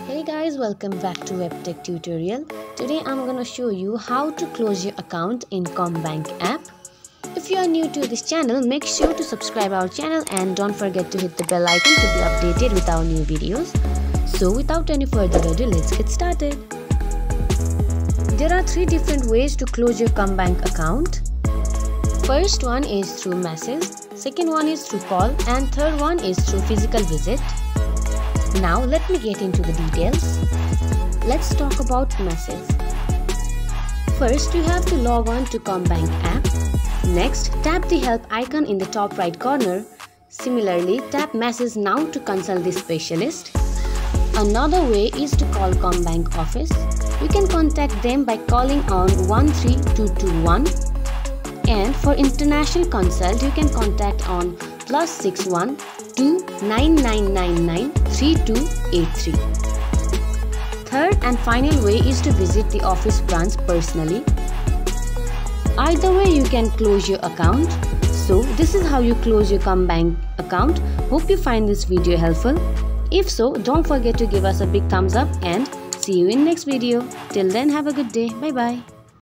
Hey guys, welcome back to WebTech tutorial. Today I'm gonna show you how to close your account in CommBank app. If you are new to this channel, make sure to subscribe our channel and don't forget to hit the bell icon to be updated with our new videos. So without any further ado, let's get started. There are 3 different ways to close your CommBank account. First one is through message, second one is through call, and third one is through physical visit. Now let me get into the details. Let's talk about message. First, you have to log on to CommBank app. Next, tap the help icon in the top right corner. Similarly, tap message now to consult the specialist. Another way is to call CommBank office. You can contact them by calling on 13221. And for international consult, you can contact on +61 29999 3283. Third and final way is to visit the office branch personally. Either way, you can close your account. So this is how you close your CommBank account. Hope you find this video helpful. If so, don't forget to give us a big thumbs up and see you in next video. Till then, have a good day. Bye bye.